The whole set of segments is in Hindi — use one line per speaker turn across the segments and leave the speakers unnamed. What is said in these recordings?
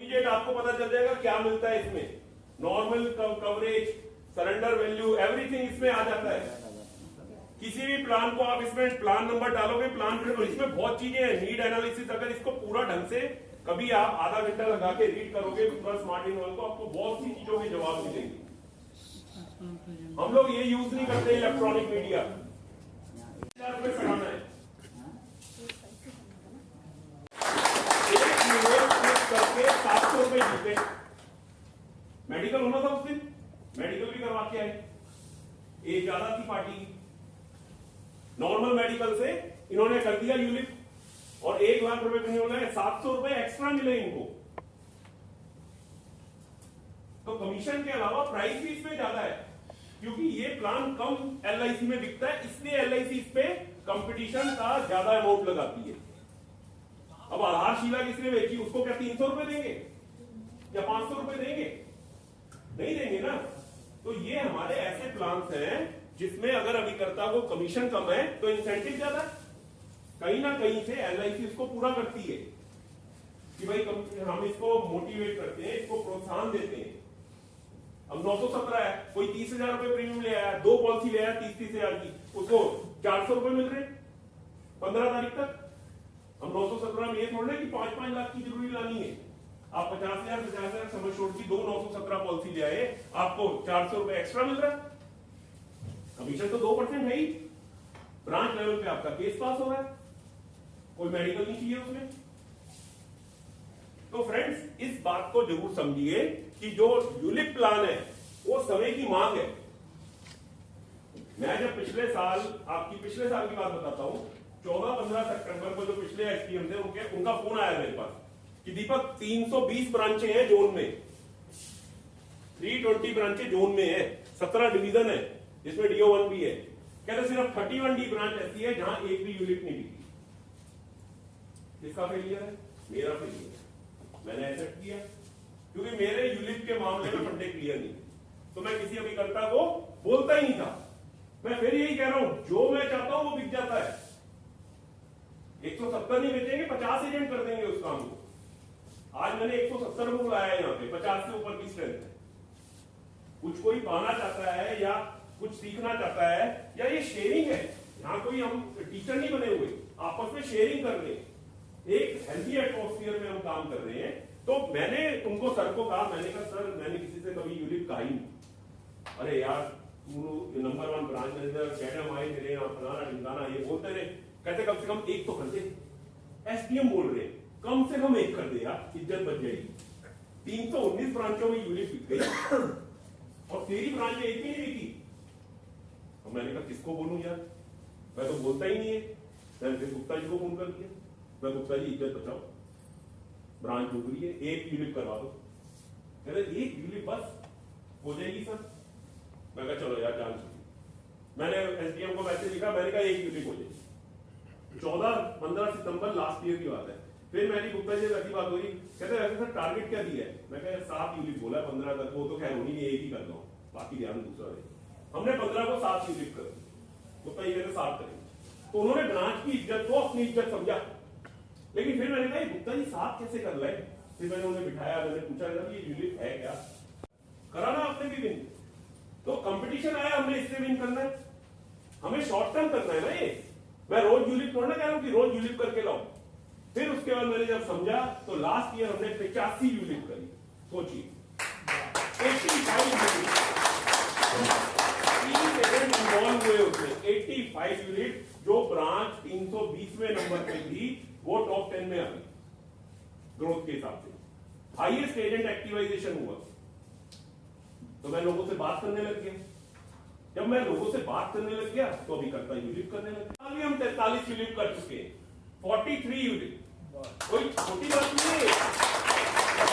इमीडिएट आपको पता चल जाएगा क्या मिलता है इसमें, normal coverage, surrender value, everything इसमें आ जाता है। किसी भी प्लान को आप इसमें प्लान नंबर डालोगे, प्लान इसमें बहुत चीजें हैं। नीड एनालिसिस, अगर इसको पूरा ढंग से कभी आप आधा घंटा लगा के रीड करोगे पूरा स्मार्ट इन्वॉल्व को, आपको बहुत सी चीजों के जवाब मिलेंगे। हम लोग ये यूज नहीं करते इलेक्ट्रॉनिक मीडिया। पढ़ाना है करके 700 रुपए जीते। मेडिकल होना था उस दिन, मेडिकल भी करवा के आए। एक ज्यादा थी पार्टी, नॉर्मल मेडिकल से इन्होंने कर दिया यूलिप और 1 लाख रुपए इन्होंने 700 रुपए एक्स्ट्रा मिले इनको। तो कमीशन के अलावा प्राइस भी इसमें ज्यादा है, क्योंकि ये प्लान कम एलआईसी में बिकता है, इसलिए एलआईसी इस पे कंपटीशन का ज्यादा अमाउंट लगाती है। अब आधारशिला किसने बेची, उसको क्या 300 रुपए देंगे या 500 रुपए देंगे? नहीं देंगे ना। तो ये हमारे ऐसे प्लान्स हैं जिसमें अगर अभिकर्ता को कमीशन कम है तो इंसेंटिव ज्यादा, कहीं ना कहीं से एलआईसी इसको पूरा करती है कि भाई हम इसको मोटिवेट करते हैं, इसको प्रोत्साहन देते हैं। अब 917 है, कोई 30,000 रुपए प्रीमियम ले आया, 2 पॉलिसी ले आया 30,000 की, उसको 400 रुपए मिल रहे 15 तारीख तक। हम 917 में ये थोड़ा कि 5-5 लाख की जरूरी लानी है। आप 50,000 समझ छोड़ की 2 917 पॉलिसी ले आए, आपको 400 रुपए एक्स्ट्रा मिल रहा है। कमीशन तो 2% है ही। ब्रांच लेवल पे आपका केस पास हो रहा है, कोई मेडिकल नहीं चाहिए उसमें। तो फ्रेंड्स, इस बात को जरूर समझिए कि जो यूलिप प्लान है वो समय की मांग है। मैं जब पिछले साल की बात बताता हूं, 14-15 सितंबर को जो पिछले एसपीएम थे उनका फोन आया मेरे पास कि दीपक 320 ब्रांचें हैं जोन में, 320 ब्रांचें जोन में है, 17 डिवीजन है जिसमें DO1 भी है। कहते सिर्फ 31 डी ब्रांच ऐसी है जहां एक भी यूनिट नहीं बिकी। किसका फेलियर है? मेरा फेलियर है। मैंने एक्सेप्ट किया क्योंकि मेरे यूनिट के मामले में फंडे क्लियर नहीं, तो मैं किसी अभिकर्ता को बोलता ही नहीं था। मैं फिर यही कह रहा हूं, जो मैं चाहता हूं वो बिक जाता है। 170 नहीं बेचेंगे, 50 एजेंट कर देंगे उस काम को। आज मैंने 170 को बुलाया है यहाँ पे, 50 से ऊपर की स्ट्रेंथ है। कुछ कोई पाना चाहता है या कुछ सीखना चाहता है, या ये शेयरिंग है। यहाँ कोई हम टीचर नहीं बने हुए, आपस में शेयरिंग कर रहे हैं, एक हेल्थी एटमॉस्फेयर में हम काम कर रहे हैं। तो मैंने उनको सर को कहा, मैंने कहा सर मैंने किसी से कभी यूनिट कहा ही नहीं। अरे यार तू नंबर 1 ब्रांच मैनेजर, मैडम आए मेरे यहाँ फलाना ढिमकाना, ये बोलते रहे। कहते कम से कम एक तो कर दे। एसपीएम बोल रहे कम से कम एक कर दे यार, इज्जत बच जाएगी। 319 ब्रांचों में यूनिट बिक गई और तेरी ब्रांच में एक भी नहीं बिकी। तो मैंने कहा किसको बोलूं यार, मैं तो बोलता ही नहीं है। मैंने फिर गुप्ता जी को फोन कर दिया, मैं गुप्ता जी इज्जत बचाओ, ब्रांच डूब रही है, एक यूनिट करवा दो। कहते एक यूनिट बस हो जाएगी सर। मैं कहा चलो यार जान छुट्टी। मैंने एसडीएम को मैसेज लिखा, मैंने कहा एक यूनिट हो जाएगी। 14-15 सितंबर लास्ट ईयर की बात है। फिर मेरी गुप्ता जी ऐसी बात हुई, कहते वैसे सर टारगेट क्या दिया है? मैं कहा 7 यूनिट बोला, 15 तक वो तो खैर होनी नहीं, एक ही कर दो, बाकी ध्यान दूसरा है। हमने 15 को 7 यूनिट कर दी, गुप्ता जी कहते 7 करेंगे। तो उन्होंने ब्रांच की इज्जत को अपनी इज्जत समझा। लेकिन फिर मैंने कहा गुप्ता जी 7 कैसे कर लाए? फिर मैंने उन्हें बिठाया, मैंने पूछा ये यूनिट है क्या, करा ना आपने भी विन। तो कंपटीशन आया, हमने इससे विन करना है, हमें शॉर्ट टर्म करना है ना। ये मैं रोज यूलिप थोड़ा कह रहा हूं कि रोज यूलिप करके लाओ। फिर उसके बाद मैंने जब समझा तो लास्ट ईयर हमने 85 यूलिप करी। सोचिए 85 यूनिट, 3 एजेंट इन्वॉल्व हुए उसमें। 85 यूनिट, जो ब्रांच 320वें नंबर पे थी वो टॉप 10 में आ गई ग्रोथ के हिसाब से। हाईएस्ट एजेंट एक्टिवाइजेशन हुआ। तो मैं लोगों से बात करने लग गया। जब मैं लोगों से बात करने लग गया तो अभिकर्ता यूलिप करने लग गया। अभी हम 43 यूलिप कर चुके हैं, 43 यूलिप, कोई छोटी बात नहीं है।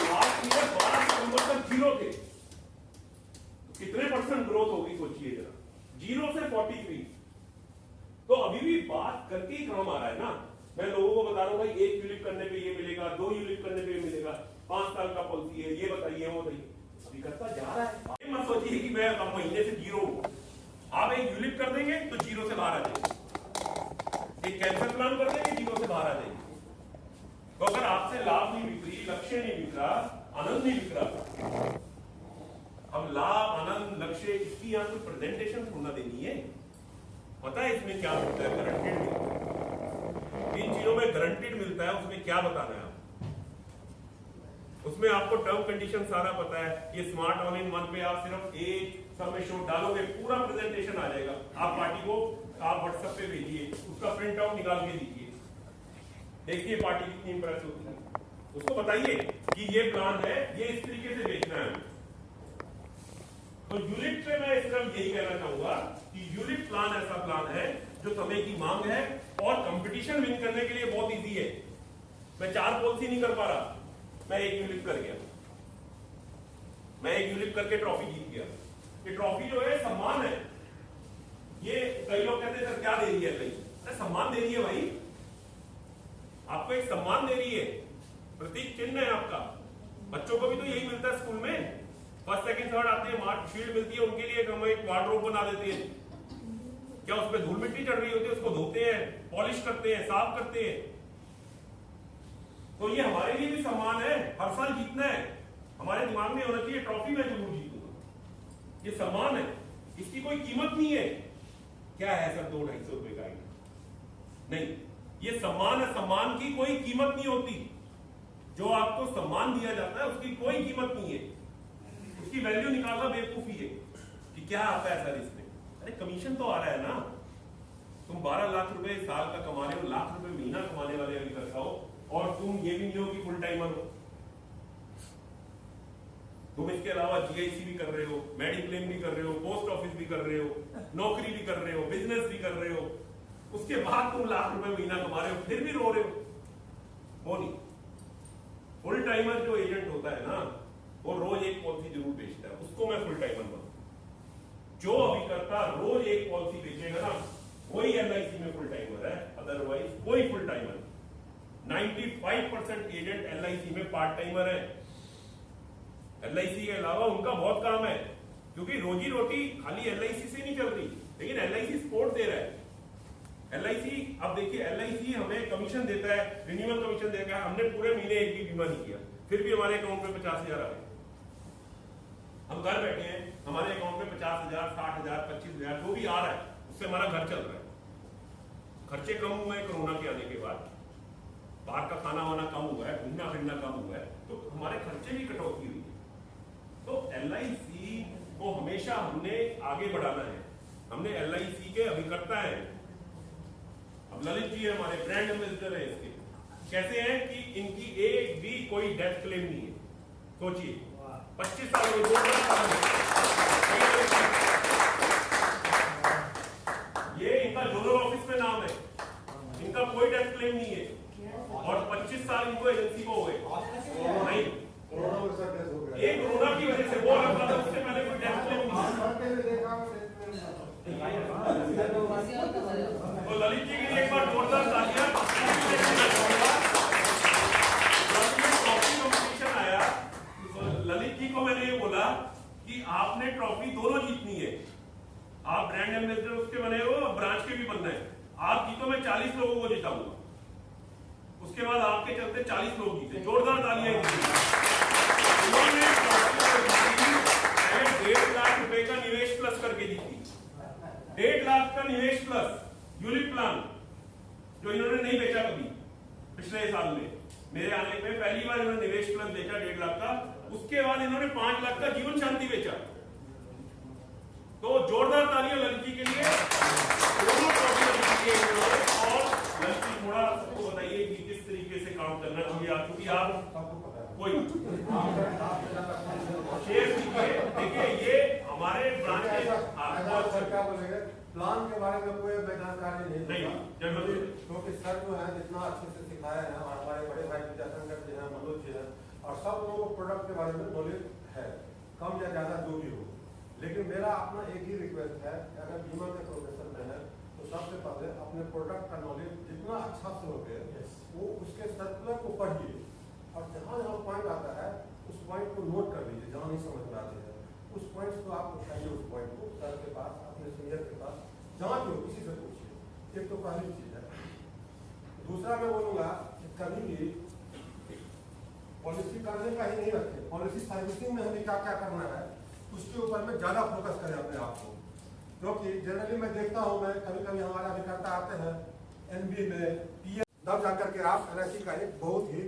लास्ट ईयर 12 सितंबर तक 0 थे, तो कितने % ग्रोथ होगी सोचिए जरा, 0 से 43। तो अभी भी बात करके ही काम आ रहा है ना। मैं लोगों को बता रहा हूं भाई 1 यूलिप करने पे ये मिलेगा, 2 यूलिप करने पे ये मिलेगा, 5 साल का पॉलिसी है, ये बताइए वो बताइए। अभिकर्ता जा रहा है। मत सोचिए कि मैं अब महीने से 0 हूं। आप एक यूलिप कर देंगे तो 0 से बाहर आ जाएंगे, एक कैंसर प्लान कर देंगे 0 से बाहर आ जाएंगे। तो अगर आपसे लाभ नहीं बिक रही, लक्ष्य नहीं बिक रहा, आनंद नहीं बिक रहा, अब लाभ आनंद लक्ष्य इसकी यहां कोई प्रेजेंटेशन थोड़ा देनी है। पता है इसमें क्या होता है? गारंटेड मिलता है। इन चीजों में गारंटेड मिलता है, उसमें क्या बताना है आप? उसमें आपको टर्म कंडीशन सारा पता है। ये स्मार्ट ऑल इन वन पे आप सिर्फ एक सब में शो डालोगे, पूरा प्रेजेंटेशन आ जाएगा। आप पार्टी को आप व्हाट्सएप पे भेजिए, उसका प्रिंट आउट निकाल के दीजिए, देखिए पार्टी कितनी इंप्रेस होती है। उसको बताइए कि ये प्लान है, ये इस तरीके से बेचना है। तो यूनिट पे मैं सिर्फ यही कहना चाहूंगा कि यूनिट प्लान ऐसा प्लान है जो समय की मांग है और कंपटीशन विन करने के लिए बहुत इजी है। मैं 4 पॉलिसी नहीं कर पा रहा, मैं 1 यूनिट कर गया, मैं 1 यूनिट करके ट्रॉफी जीत गया। ये ट्रॉफी जो है सम्मान है। ये कई लोग कहते हैं सर क्या दे रही है भाई? अरे सम्मान दे रही है भाई, आपको एक सम्मान दे रही है, प्रतीक चिन्ह है आपका। बच्चों को भी तो यही मिलता है स्कूल में, फर्स्ट सेकंड थर्ड आते हैं, मार्क शील्ड मिलती है, उनके लिए हम एक वार्डरोब बना देते हैं। क्या उसमें धूल मिट्टी चढ़ रही होती है, उसको धोते हैं, पॉलिश करते हैं, साफ करते हैं। तो ये हमारे लिए भी सम्मान है, हर साल जीतना है। हमारे दिमाग में होना चाहिए ट्रॉफी मैं जरूर जीतूंगा, ये सम्मान है, इसकी कोई कीमत नहीं है। क्या है सर 200-250 रुपए का? नहीं, ये सम्मान है, सम्मान की कोई कीमत नहीं होती। जो आपको सम्मान दिया जाता है उसकी कोई कीमत नहीं है, उसकी वैल्यू निकालना बेवकूफी है कि क्या आता है सर इसमें। अरे कमीशन तो आ रहा है ना, तुम 12 लाख रुपए साल का कमा रहे हो, लाख रुपए महीना कमाने वाले अभी तक हो, और तुम ये भी नहीं हो कि फुल टाइमर हो। तुम इसके अलावा जीआईसी भी कर रहे हो, मेडिक्लेम भी कर रहे हो, पोस्ट ऑफिस भी कर रहे हो, नौकरी भी कर रहे हो, बिजनेस भी कर रहे हो, उसके बाद तुम लाख रुपए महीना कमा रहे हो, फिर भी रो रहे हो नहीं। फुल टाइमर जो एजेंट होता है ना, वो रोज एक पॉलिसी जरूर बेचता है, उसको मैं फुल टाइमर मानूं। जो अभिकर्ता रोज एक पॉलिसी बेचेगा ना, वही एलआईसी में फुल टाइमर है, अदरवाइज कोई फुल टाइमर नहीं। 95% एजेंट एलआईसी में पार्ट टाइमर है। एलआईसी के अलावा उनका बहुत काम है, क्योंकि रोजी रोटी खाली एलआईसी से नहीं चल रही, लेकिन एलआईसी सपोर्ट दे रहा है। एलआईसी, अब देखिए एलआईसी हमें कमीशन देता है, रिन्यूअल कमीशन देता है। हमने पूरे महीने एक भी बीमा नहीं किया, फिर भी हमारे अकाउंट में 50,000 आ गए। हम घर बैठे हैं, हमारे अकाउंट में 50,000, 60,000, 25,000 जो भी आ रहा है, उससे हमारा घर चल रहा है। खर्चे कम हुए हैं कोरोना के आने के बाद, बाहर का खाना वाना कम हुआ है, घूमना फिरना कम हुआ है, तो हमारे खर्चे भी कटौती हुई है। तो एलआईसी को हमेशा हमने आगे बढ़ाना है। हमने एलआईसी के अभिकर्ता हैं। अब ललित जी हमारे ब्रांड एम्बेसडर है इसके। कैसे हैं कि इनकी एक भी कोई डेथ क्लेम नहीं है। सोचिए 25 साल में 2 साल ये इनका जोनल ऑफिस में नाम है, इनका कोई डेथ क्लेम नहीं है, और 25 साल इनको एजेंसी को हुए नहीं। ये कोरोना की वजह से, वो अलग बात है, उससे पहले कोई डेथ क्लेम नहीं। तो ललित जी के लिए एक बार जोरदार तालियां। कंपटीशन आया तो ललित जी को मैंने ये बोला कि आपने ट्रॉफी दोनों जीतनी है। आप ब्रांड एम्बेसडर उसके बने हो, ब्रांच के भी बनना है। आप जीतो, मैं 40 लोगों को जिताऊंगा, उसके बाद आपके चलते 40 लोग जीते। जोरदार तालियां। उन्होंने 1.5 लाख रुपए का निवेश प्लस करके जीती। 1.5 लाख का निवेश प्लस यूनिट प्लान, जो इन्होंने नहीं बेचा कभी पिछले साल में। मेरे आने पे पहली बार इन्होंने निवेश प्लस बेचा 1.5 लाख का, उसके बाद इन्होंने 5 लाख का जीवन शांति बेचा। तो जोरदार तालियां ललित जी के लिए। दोनों और ललित जी थोड़ा सबको बताइए कि किस तरीके से काम करना चाहिए, क्योंकि आप कोई शेयर कीजिए। देखिए ये हमारे ब्रांच के
प्लान के बारे में कोई जानकारी नहीं, क्योंकि सर जो है जितना अच्छे से सिखाया है, हमारे बड़े भाई विद्याशंकर जी हैं, मनोज जी हैं, और सब लोगों को प्रोडक्ट के बारे में नॉलेज है, कम या ज्यादा जो भी हो। लेकिन मेरा अपना एक ही रिक्वेस्ट है कि अगर बीमा के प्रोफेशन में है तो सबसे पहले अपने प्रोडक्ट का नॉलेज जितना अच्छा से हो गए वो उसके सर्कुलर को पढ़िए, और जहाँ जहाँ पॉइंट आता है उस पॉइंट को नोट कर लीजिए। जहाँ नहीं समझ में आते हैं उस पॉइंट को आप उठाइए, उस पॉइंट को सर के पास, अपने सीनियर के पास, जहाँ भी हो किसी से पूछिए। एक तो पहली चीज है। दूसरा मैं बोलूंगा कि कभी भी पॉलिसी करने का ही नहीं रखे, पॉलिसी सर्विसिंग में हमें क्या क्या करना है उसके ऊपर में ज्यादा फोकस करें अपने आप को। क्योंकि जनरली मैं देखता हूँ, मैं कभी कभी हमारे अभिकर्ता आते हैं एनबी में पीएम, तब जाकर के आप एलआईसी का एक बहुत ही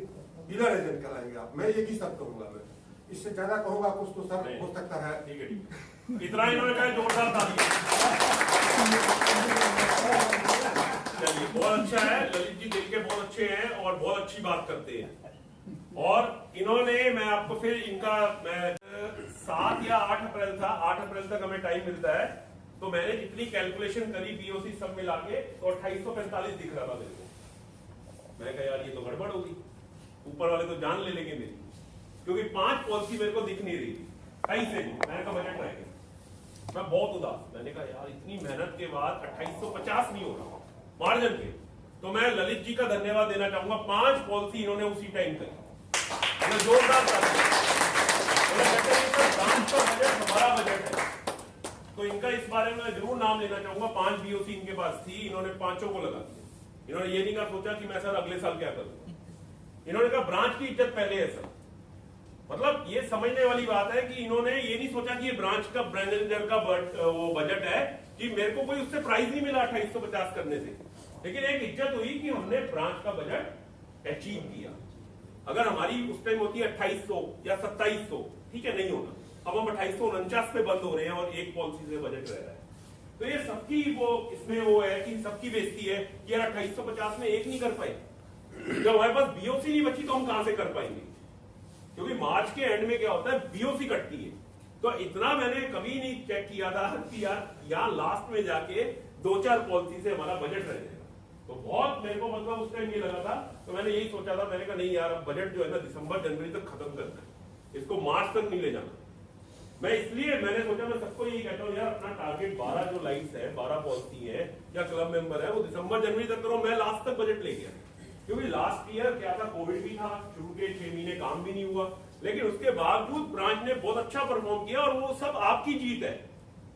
डीलर एजेंट कहलाएंगे आप। मैं ये की सब कहूंगा, मैं इससे ज्यादा कहूंगा कुछ तो सर हो सकता है।
ठीक है, इतना इन्होंने कहा, जोरदार ताली। चलिए, बहुत अच्छा है, ललित जी दिल के बहुत अच्छे हैं और बहुत अच्छी बात करते हैं। और इन्होंने, मैं आपको फिर इनका, मैं 7 या 8 अप्रैल था, 8 अप्रैल तक हमें टाइम मिलता है, तो मैंने जितनी कैलकुलेशन करी बीओसी सब मिला के, तो 2845 दिख रहा था मेरे को। मैं कहा यार ये तो गड़बड़ होगी, ऊपर वाले तो जान ले लेंगे मेरी, क्योंकि 5 पॉलिसी मेरे को दिख नहीं रही थी कहीं से भी। मैंने कहा बजट रहेगा, मैं बहुत उदास। मैंने कहा यार इतनी मेहनत के बाद 2850 नहीं हो रहा मार्जिन के। तो मैं ललित जी का धन्यवाद देना चाहूंगा, 5 पॉलिसी इन्होंने उसी टाइम करी, जोरदार बजट हमारा बजट है। तो इनका इस बारे में जरूर नाम लेना चाहूंगा। 5 बीओसी इनके पास थी, इन्होंने 5 को लगा दिया। इन्होंने ये नहीं कहा सोचा कि मैं सर अगले साल क्या करूं, इन्होंने कहा ब्रांच की इज्जत पहले है सर। मतलब ये समझने वाली बात है कि इन्होंने ये नहीं सोचा कि ये ब्रांच का मैनेजर का वो बजट है कि मेरे को कोई उससे प्राइज नहीं मिला 2850 करने से, लेकिन एक इज्जत हुई कि हमने ब्रांच का बजट अचीव किया। अगर हमारी उस टाइम होती है 2800 या 2700, ठीक है, नहीं होना। अब हम 2849 पे बंद हो रहे हैं और एक पॉलिसी से बजट रह रहा है। तो ये सबकी वो इसमें वो है कि सबकी बेइज्जती है कि यार 2850 में एक नहीं कर पाए। जब हमारे पास बीओसी नहीं बची तो हम कहां से कर पाएंगे, क्योंकि मार्च के एंड में क्या होता है, बीओसी कटती है। तो इतना मैंने कभी नहीं चेक किया था कि यार यहाँ लास्ट में जाके 2-4 पॉलिसी से हमारा बजट रह जाएगा। तो बहुत मेरे को मतलब उस टाइम ये लगा था, तो मैंने यही सोचा था, मैंने कहा नहीं यार अब बजट जो है ना दिसंबर जनवरी तक खत्म करना है, इसको मार्च तक नहीं ले जाना। मैं इसलिए मैंने सोचा, मैं सबको यही कहता हूँ यार अपना टारगेट 12 जो लाइन्स है, 12 पॉलिसी है या क्लब मेंबर है, वो दिसंबर जनवरी तक करो। मैं लास्ट तक बजट ले गया, क्योंकि लास्ट ईयर क्या था, कोविड भी था, शुरू के 6 महीने काम भी नहीं हुआ, लेकिन उसके बावजूद ब्रांच ने बहुत अच्छा परफॉर्म किया। और वो सब आपकी जीत है,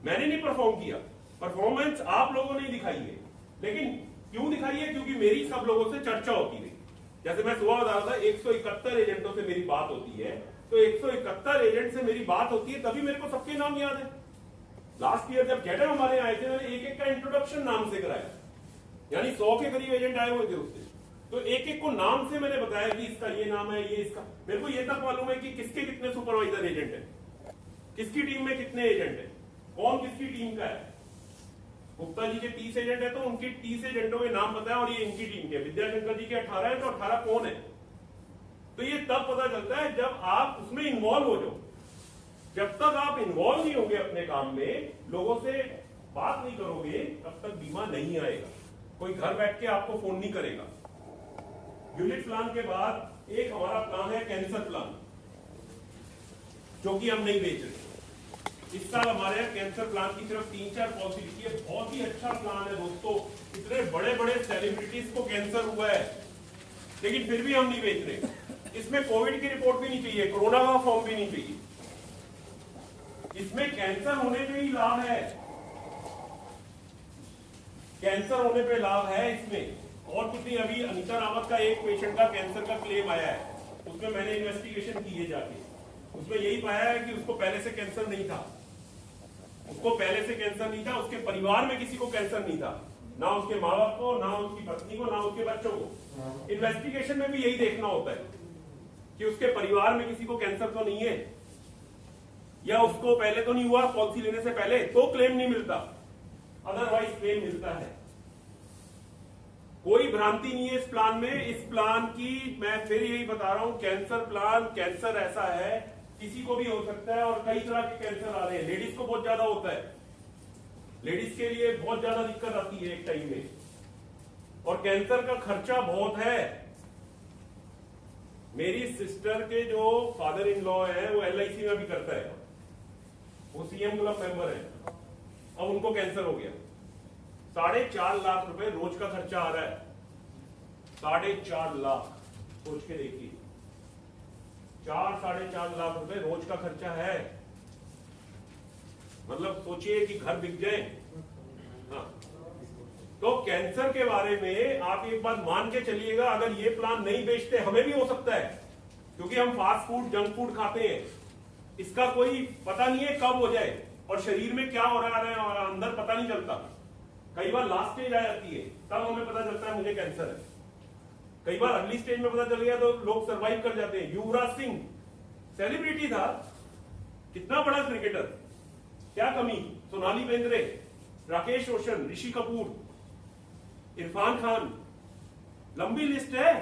मैंने नहीं परफॉर्म किया, परफॉर्मेंस आप लोगों ने दिखाई है। लेकिन क्यों दिखाई है, क्योंकि मेरी सब लोगों से चर्चा होती रही। जैसे मैं सुबह बता रहा था 171 एजेंटों से मेरी बात होती है, तो 171 एजेंट से मेरी बात होती है तभी मेरे को सबके नाम याद है। लास्ट ईयर जब कैडर हमारे आए थे, मैंने एक एक का इंट्रोडक्शन नाम से कराया, यानी 100 के करीब एजेंट आए हुए थे उससे, तो एक एक को नाम से मैंने बताया कि इसका ये नाम है, ये इसका। मेरे को ये तक मालूम है कि किसके कितने सुपरवाइजर एजेंट है, किसकी टीम में कितने एजेंट है, कौन किसकी टीम का है। गुप्ता जी के 30 एजेंट है तो उनकी 30 एजेंटों के नाम पता है, और ये इनकी टीम के। विद्याशंकर जी के 18 है तो 18 कौन है। तो ये तब पता चलता है जब आप उसमें इन्वॉल्व हो जाओ। जब तक आप इन्वॉल्व नहीं होंगे अपने काम में, लोगों से बात नहीं करोगे, तब तक बीमा नहीं आएगा। कोई घर बैठ के आपको फोन नहीं करेगा। यूनिट प्लान के बाद एक हमारा प्लान है कैंसर प्लान, जो कि हम नहीं बेच रहे। इस साल हमारे कैंसर प्लान की सिर्फ 3-4 पॉलिसी लिखी है। बहुत ही अच्छा प्लान है दोस्तों। इतने बड़े बड़े सेलिब्रिटीज को कैंसर हुआ है, लेकिन फिर भी हम नहीं बेच रहे। इसमें कोविड की रिपोर्ट भी नहीं चाहिए, कोरोना का फॉर्म भी नहीं चाहिए। इसमें कैंसर होने पे ही लाभ है, कैंसर होने पे लाभ है इसमें, और कुछ नहीं। अभी अनीता रावत का एक पेशेंट का कैंसर का क्लेम आया है, उसमें मैंने इन्वेस्टिगेशन की है जाके। उसमें यही पाया है कि उसको पहले से कैंसर नहीं था, उसको पहले से कैंसर नहीं था, उसके परिवार में किसी को कैंसर नहीं था, ना उसके माँ बाप को, ना उसकी पत्नी को, ना उसके बच्चों को। इन्वेस्टिगेशन में भी यही देखना होता है कि उसके परिवार में किसी को कैंसर तो नहीं है, या उसको पहले तो नहीं हुआ पॉलिसी लेने से पहले, तो क्लेम नहीं मिलता, अदरवाइज क्लेम मिलता है। कोई भ्रांति नहीं है इस प्लान में। इस प्लान की मैं फिर यही बता रहा हूं, कैंसर प्लान, कैंसर ऐसा है किसी को भी हो सकता है, और कई तरह के कैंसर आ रहे हैं। लेडीज को बहुत ज्यादा होता है, लेडीज के लिए बहुत ज्यादा दिक्कत आती है एक टाइम में, और कैंसर का खर्चा बहुत है। मेरी सिस्टर के जो फादर इन लॉ है वो LIC में भी करता है, वो CM क्लब मेंबर है। अब उनको कैंसर हो गया, 4.5 लाख रुपए रोज का खर्चा आ रहा है। 4.5 लाख, सोच के देखिए, 4-4.5 लाख रुपए रोज का खर्चा है। मतलब सोचिए कि घर बिक जाए। हाँ, तो कैंसर के बारे में आप एक बात मान के चलिएगा, अगर ये प्लान नहीं बेचते, हमें भी हो सकता है क्योंकि हम फास्ट फूड जंक फूड खाते हैं, इसका कोई पता नहीं है कब हो जाए और शरीर में क्या हो रहा है और अंदर पता नहीं चलता। कई बार लास्ट स्टेज आ जाती है तब हमें पता चलता है मुझे कैंसर है। कई बार अगली स्टेज में पता चल गया तो लोग सरवाइव कर जाते हैं। युवराज सिंह सेलिब्रिटी था, कितना बड़ा क्रिकेटर, क्या कमी? सोनाली बेंद्रे, राकेश रोशन, ऋषि कपूर, इरफान खान, लंबी लिस्ट है।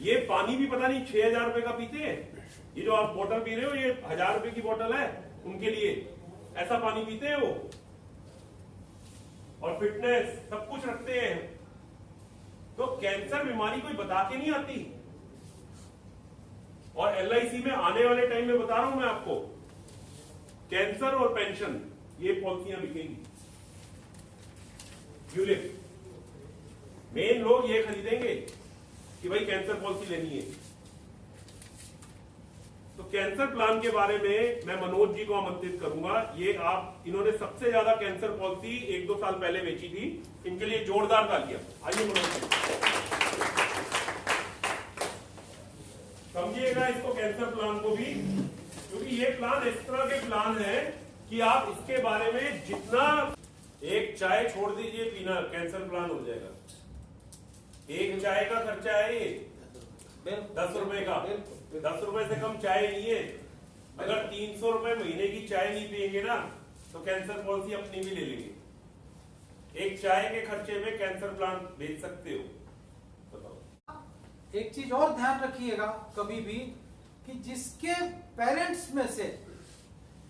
ये पानी भी पता नहीं 6,000 रुपए का पीते हैं। ये जो आप बोतल पी रहे हो ये 1,000 रुपए की बोतल है उनके लिए, ऐसा पानी पीते हैं वो। और फिटनेस सब कुछ रखते हैं। तो कैंसर बीमारी कोई बता के नहीं आती। और LIC में आने वाले टाइम में बता रहा हूं मैं आपको, कैंसर और पेंशन ये पॉलिसियां बिकेंगी। यूलिप मेन लोग ये खरीदेंगे कि भाई कैंसर पॉलिसी लेनी है। तो कैंसर प्लान के बारे में मैं मनोज जी को आमंत्रित करूंगा। ये आप, इन्होंने सबसे ज्यादा कैंसर पॉलिसी 1-2 साल पहले बेची थी, इनके लिए जोरदार तालियां। आइए मनोज जी, समझिएगा इसको, कैंसर प्लान को भी, क्योंकि ये प्लान इस तरह के प्लान है कि आप इसके बारे में जितना, एक चाय छोड़ दीजिए पीना, कैंसर प्लान हो जाएगा। एक चाय का खर्चा है ये 10 रुपए का, 10 रुपए से कम चाय नहीं है। अगर 300 रुपए महीने की चाय नहीं पियेंगे ना तो कैंसर पॉलिसी अपनी भी ले लेंगे। एक चाय के खर्चे में कैंसर प्लान बेच सकते हो। बताओ।
एक चीज और ध्यान रखिएगा कभी भी कि जिसके पेरेंट्स में से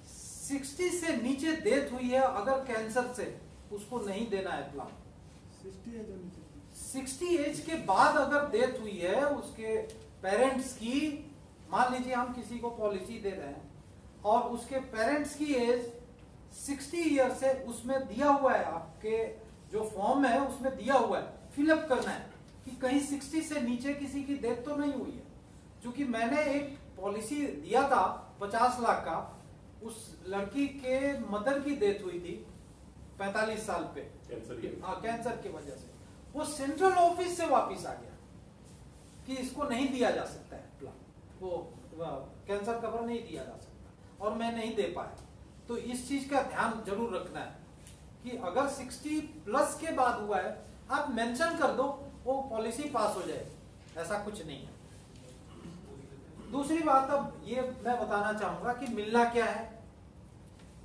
60 से नीचे डेथ हुई है अगर कैंसर से, उसको नहीं देना है प्लान। 60 एज के बाद अगर डेथ हुई है उसके पेरेंट्स की, मान लीजिए हम किसी को पॉलिसी दे रहे हैं और उसके पेरेंट्स की एज 60 ईयर से, उसमें दिया हुआ है, आपके जो फॉर्म है उसमें दिया हुआ है, फिलअप करना है कि कहीं 60 से नीचे किसी की डेथ तो नहीं हुई है। क्योंकि मैंने एक पॉलिसी दिया था 50 लाख का, उस लड़की के मदर की डेथ हुई थी 45 साल पे, कैंसर की वजह से। वो सेंट्रल ऑफिस से वापस आ गया कि इसको नहीं दिया जा सकता है प्लान, वो कैंसर कवर नहीं दिया जा सकता, और मैं नहीं दे पाया। तो इस चीज का ध्यान जरूर रखना है कि अगर 60 प्लस के बाद हुआ है आप मेंशन कर दो, वो पॉलिसी पास हो जाए, ऐसा कुछ नहीं है। दूसरी बात अब ये मैं बताना चाहूंगा कि मिलना क्या है।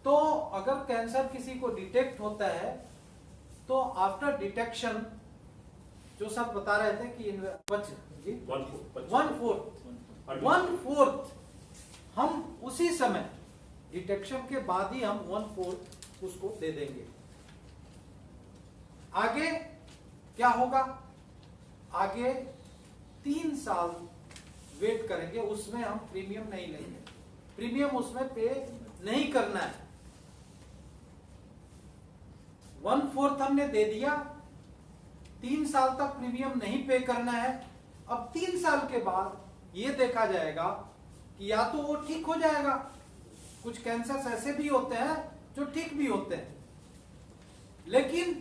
तो अगर कैंसर किसी को डिटेक्ट होता है तो आफ्टर डिटेक्शन, जो सब बता रहे थे कि 1/4 हम उसी समय डिटेक्शन के बाद ही हम 1/4 उसको दे देंगे। आगे क्या होगा? आगे 3 साल वेट करेंगे, उसमें हम प्रीमियम नहीं लेंगे, प्रीमियम उसमें पे नहीं करना है। 1/4 हमने दे दिया, 3 साल तक प्रीमियम नहीं पे करना है। अब 3 साल के बाद ये देखा जाएगा कि या तो वो ठीक हो जाएगा, कुछ कैंसर ऐसे भी होते हैं जो ठीक भी होते हैं, लेकिन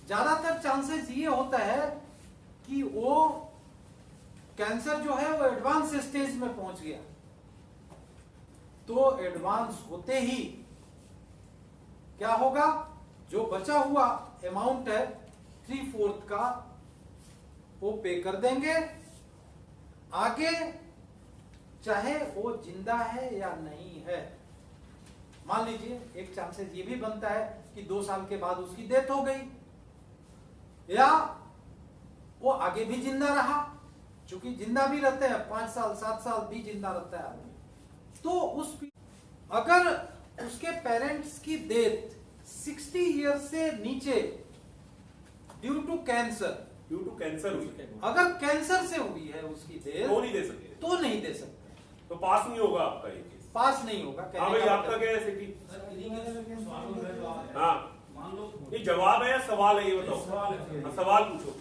ज्यादातर चांसेस ये होता है कि वो कैंसर जो है वो एडवांस स्टेज में पहुंच गया। तो एडवांस होते ही क्या होगा? जो बचा हुआ अमाउंट है 3/4 का वो पे कर देंगे। आगे चाहे वो जिंदा है या नहीं है, मान लीजिए एक चांसेस ये भी बनता है कि 2 साल के बाद उसकी डेथ हो गई, या वो आगे भी जिंदा रहा, क्योंकि जिंदा भी रहते हैं 5 साल 7 साल भी जिंदा रहता है आदमी। तो अगर उसके पेरेंट्स की डेथ 60 ईयर से नीचे ड्यू टू कैंसर
हुई,
अगर कैंसर से हुई है उसकी डेथ,
तो नहीं दे सकते,
तो नहीं दे सकते,
तो पास नहीं होगा आपका ये केस,
पास नहीं होगा।
हाँ भाई, आपका क्या है सिटी? हाँ, ये जवाब है या सवाल है, ये बताओ। हाँ, सवाल पूछो।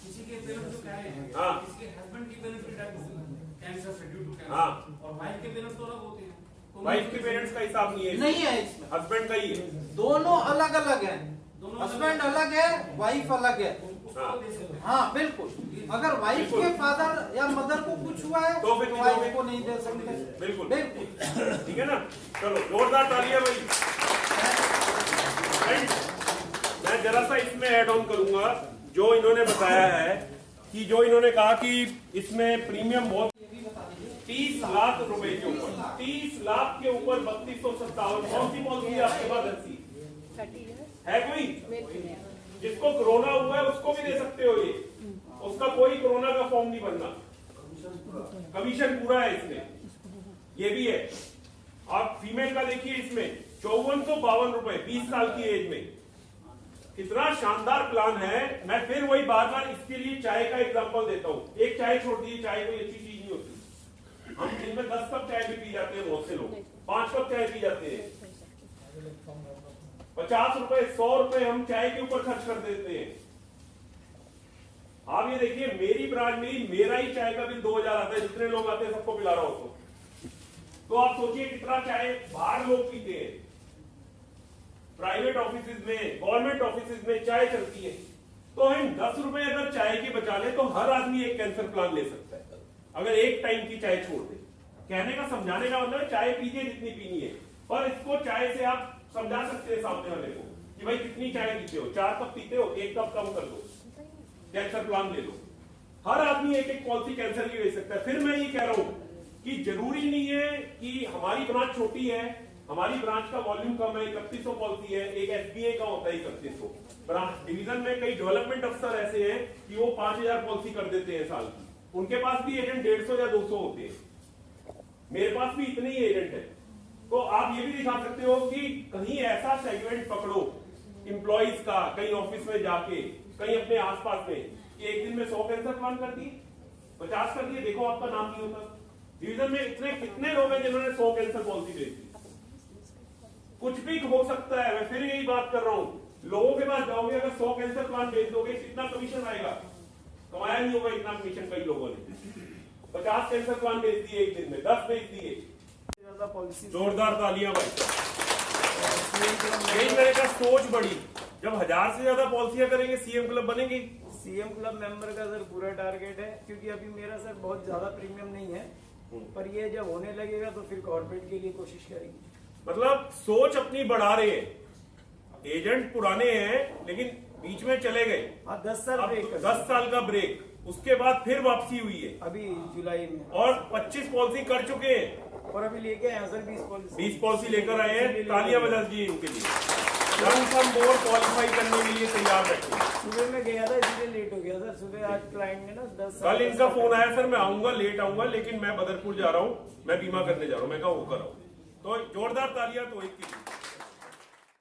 किसी के पेरेंट्स तो क्या है,
हाँ,
किसी के हस्बैंड की पेरेंट्स की डेथ हो गई कैंसर से, ड्यू टू कैंसर,
हाँ,
और वाइफ के पेरेंट्स तो अलग होते हैं। तो
वाइफ के पेरेंट्स का हिसाब नहीं है,
नहीं है इसमें,
हस्बैंड का ही है।
दोनों अलग अलग हैं,
दोनों
हस्बैंड अलग है, वाइफ अलग है।
हाँ।
हाँ बिल्कुल, अगर वाइफ
बिल्कुल।
के फादर या मदर को कुछ हुआ है
तो फिर
वाइफ
दोगे?
को नहीं दे सकते।
बिल्कुल
बिल्कुल।
ठीक है ना। चलो जोरदार तालियां भाई। मैं जरा सा इसमें ऐड ऑन करूंगा जो इन्होंने बताया है कि जो इन्होंने कहा कि इसमें प्रीमियम बहुत 30 लाख रुपए के ऊपर, 30 लाख के ऊपर 3257। कौन सी पॉलिसी है आपके पास ऐसी है? कोई जिसको कोरोना हुआ है उसको भी दे सकते हो ये, उसका कोई कोरोना का फॉर्म नहीं बनना, कमीशन पूरा है इसमें, ये भी है। आप फीमेल का देखिए इसमें 5452 रुपए 20 साल की एज में, कितना शानदार प्लान है। मैं फिर वही बार बार इसके लिए चाय का एग्जांपल देता हूं। एक चाय छोड़ दीजिए, चाय कोई अच्छी चीज नहीं होती। हम दिन में 10 कप चाय भी पी जाते हैं, बहुत से लोग 5 कप चाय पी जाते हैं। 50 रुपए 100 रुपए हम चाय के ऊपर खर्च कर देते हैं। आप ये देखिए मेरी ब्रांच में मेरा ही चाय का बिल 2000 आता है, जितने लोग आते हैं सबको पिला रहा हूं तो आप सोचिए कितना चाय बाहर लोग पीते हैं। प्राइवेट ऑफिस में, गवर्नमेंट ऑफिस में चाय चलती है, तो हम 10 रुपए अगर चाय के बचा ले तो हर आदमी एक कैंसर प्लान ले सकता है अगर एक टाइम की चाय छोड़ दे। कहने का समझाने का मतलब चाय पीजिए जितनी पीनी है, पर इसको चाय से आप समझा सकते हैं सामने वाले को कि भाई कितनी चाय पीते हो, 4 कप पीते हो, 1 कप कम कर दो, कैंसर प्लान ले लो। हर आदमी एक एक पॉलिसी कैंसर की ले सकता है। फिर मैं ये कह रहा हूं कि जरूरी नहीं है कि हमारी ब्रांच छोटी है, हमारी ब्रांच का वॉल्यूम कम है, 3100 पॉलिसी है, एक एसबीआई का होता है 3100। ब्रांच डिवीजन में कई डेवलपमेंट अफसर ऐसे हैं कि वो 5000 पॉलिसी कर देते हैं साल की, उनके पास भी एजेंट 150 या 200 होते हैं, मेरे पास भी इतने ही एजेंट है। तो आप ये भी दिखा सकते हो कि कहीं ऐसा सेगमेंट पकड़ो एम्प्लॉइज का, कहीं ऑफिस में जाके, कहीं अपने आसपास में, कि एक दिन में 100 कैंसर प्लान कर दिए, 50 कर दिए, देखो आपका नाम नहीं होता। डिवीजन में इतने कितने लोग हैं जिन्होंने 100 कैंसर पॉलिसी भेज दी। कुछ भी हो सकता है। मैं फिर यही बात कर रहा हूं, लोगों के पास जाओगे अगर 100 कैंसर प्लान भेज दोगे कितना कमीशन आएगा? कमाया नहीं होगा इतना कमीशन कई लोगों ने। 50 कैंसर प्लान भेज दिए एक दिन में, 10 भेज दिए। जोरदार तालियां भाई। यही मैंने कहा सोच बड़ी, जब 1000 से ज्यादा पॉलिसियां करेंगे सीएम क्लब बनेंगे।
सीएम क्लब मेंबर का सर पूरा टारगेट है, क्योंकि अभी मेरा सर बहुत ज्यादा प्रीमियम नहीं है, पर ये जब होने लगेगा तो फिर कॉर्पोरेट के लिए कोशिश करेंगे।
मतलब सोच अपनी बढ़ा रहे हैं। एजेंट पुराने हैं लेकिन बीच में चले गए।
हाँ 10 साल
अब
ब्रेक
10 साल का ब्रेक, उसके बाद फिर वापसी हुई है
अभी जुलाई में,
और 25 पॉलिसी कर चुके हैं
और अभी लेके आए सर 20
पॉलिसी लेकर आए हैं। तालियां बजा दीजिए इनके लिए। लमसम बोर्ड क्वालिफाई करने के लिए तैयार बैठे हैं।
सुबह में गया था इसलिए लेट हो गया सर। सुबह आज क्लाइंट ने ना 10
कल इनका फोन आया, सर मैं आऊंगा, लेट आऊंगा, लेकिन मैं बदरपुर जा रहा हूं, मैं बीमा करने जा रहा हूं। मैं कहा होकर आओ। तो जोरदार तालियां तो एक की